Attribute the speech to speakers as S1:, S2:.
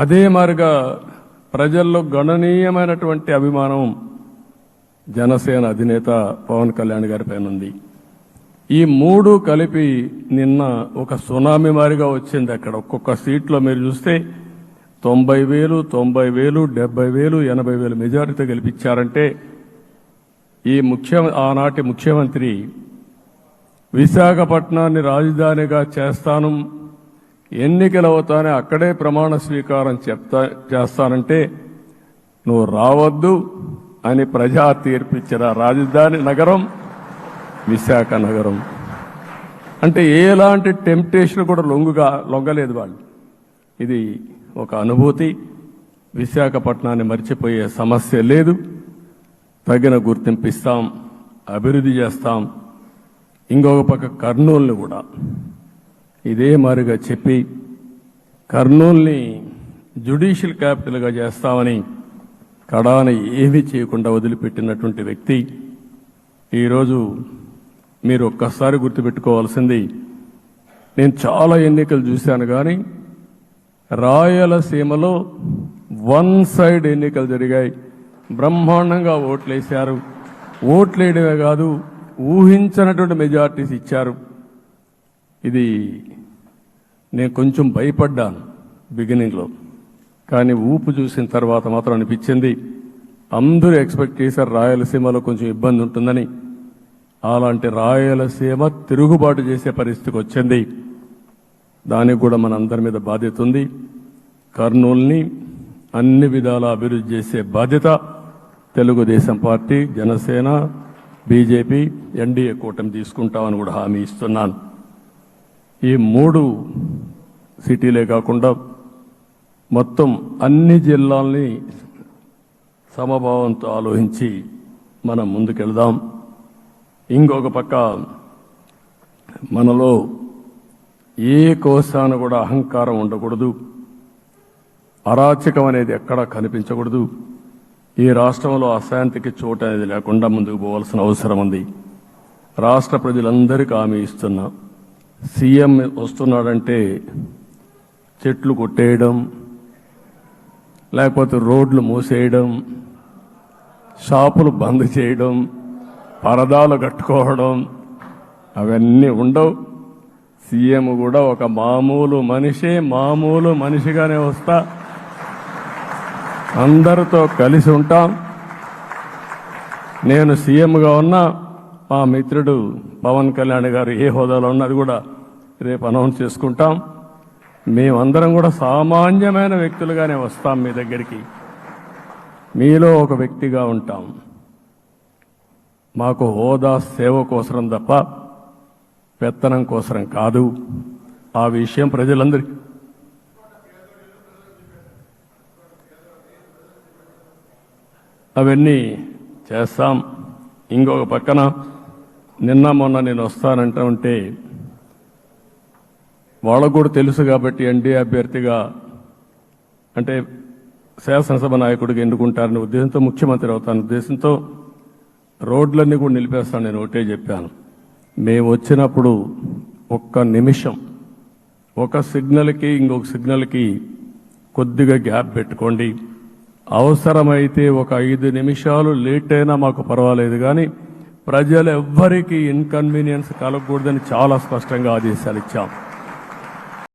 S1: అదే మారిగా ప్రజల్లో గణనీయమైనటువంటి అభిమానం జనసేన అధినేత పవన్ కళ్యాణ్ గారి పైన ఉంది. ఈ మూడు కలిపి నిన్న ఒక సునామీ మారిగా వచ్చింది. అక్కడ ఒక్కొక్క సీట్లో మీరు చూస్తే 90,000, 90,000, 70,000, 80,000 మెజారిటీ గెలిపించారంటే ఆనాటి ముఖ్యమంత్రి విశాఖపట్నాన్ని రాజధానిగా చేస్తాను, ఎన్నికలు అవుతానే అక్కడే ప్రమాణ స్వీకారం చేస్తానంటే నువ్వు రావద్దు అని ప్రజా తీర్పిచ్చిన రాజధాని నగరం విశాఖ నగరం. అంటే ఎలాంటి టెంప్టేషన్ కూడా లొంగలేదు వాళ్ళు. ఇది ఒక అనుభూతి. విశాఖపట్నాన్ని మర్చిపోయే సమస్య లేదు. తగిన గుర్తింపు ఇస్తాం, అభివృద్ధి చేస్తాం. ఇంకొక పక్క కర్నూలుని కూడా ఇదే మారిగా చెప్పి కర్నూలుని జ్యుడిషియల్ క్యాపిటల్గా చేస్తామని కడాన ఏమీ చేయకుండా వదిలిపెట్టినటువంటి వ్యక్తి. ఈరోజు మీరు ఒక్కసారి గుర్తుపెట్టుకోవాల్సింది, నేను చాలా ఎన్నికలు చూశాను కానీ రాయలసీమలో వన్ సైడ్ ఎన్నికలు జరిగాయి. బ్రహ్మాండంగా ఓట్లేశారు. ఓట్లేయడమే కాదు, ఊహించినటువంటి మెజార్టీస్ ఇచ్చారు. ఇది నేను కొంచెం భయపడ్డాను బిగినింగ్లో, కానీ ఊపు చూసిన తర్వాత మాత్రం అనిపించింది అందరూ ఎక్స్పెక్ట్ చేశారు రాయలసీమలో కొంచెం ఇబ్బంది ఉంటుందని. అలాంటి రాయలసీమ తిరుగుబాటు చేసే పరిస్థితికి వచ్చింది. దానికి కూడా మన అందరి మీద బాధ్యత ఉంది. కర్నూలుని అన్ని విధాల అభివృద్ధి చేసే బాధ్యత Telugu Desam party, Janasena, BJP, NDA కూటమి తీసుకుంటామని కూడా హామీ ఇస్తున్నాను. ఈ మూడు సిటీలే కాకుండా మొత్తం అన్ని జిల్లాల్ని సమభావంతో ఆలోచించి మనం ముందుకెళ్దాం. ఇంకొక పక్క మనలో ఏ కోశాన కూడా అహంకారం ఉండకూడదు, అరాచకం అనేది ఎక్కడా కనిపించకూడదు. ఈ రాష్ట్రంలో అశాంతికి చోటు అనేది లేకుండా ముందుకు పోవాల్సిన అవసరం ఉంది. రాష్ట్ర ప్రజలందరికీ హామీ ఇస్తున్నా, సీఎం వస్తున్నాడంటే చెట్లు కొట్టేయడం, లేకపోతే రోడ్లు మూసేయడం, షాపులు బంద్ చేయడం, పరదాలు కట్టుకోవడం అవన్నీ ఉండవు. సీఎం కూడా ఒక మామూలు మనిషిగానే వస్తా, అందరితో కలిసి ఉంటాం. నేను సీఎంగా ఉన్నా, మా మిత్రుడు పవన్ కళ్యాణ్ గారు ఏ హోదాలో ఉన్నది కూడా రేపు అనౌన్స్ చేసుకుంటాం. మేమందరం కూడా సామాన్యమైన వ్యక్తులుగానే వస్తాం మీ దగ్గరికి, మీలో ఒక వ్యక్తిగా ఉంటాం. మాకు హోదా సేవ కోసరం తప్ప పెత్తనం కోసరం కాదు. ఆ విషయం ప్రజలందరికీ అవన్నీ చేస్తాం. ఇంకొక పక్కన మొన్న నేను వస్తానంటా ఉంటే వాళ్ళకు కూడా తెలుసు కాబట్టి ఎన్డీఏ అభ్యర్థిగా అంటే శాసనసభ నాయకుడిగా ఎన్నుకుంటారనే ఉద్దేశంతో, ముఖ్యమంత్రి అవుతాను ఉద్దేశంతో రోడ్లన్నీ కూడా నిలిపేస్తాను. నేను ఒకటే చెప్పాను, మేము వచ్చినప్పుడు ఒక్క నిమిషం ఒక సిగ్నల్కి ఇంకొక సిగ్నల్కి కొద్దిగా గ్యాప్ పెట్టుకోండి. అవసరమైతే ఒక 5 నిమిషాలు లేట్ అయినా మాకు పర్వాలేదు, కానీ ప్రజలు ఎవ్వరికీ ఇన్కన్వీనియన్స్ కలగకూడదని చాలా స్పష్టంగా ఆదేశాలు ఇచ్చాం.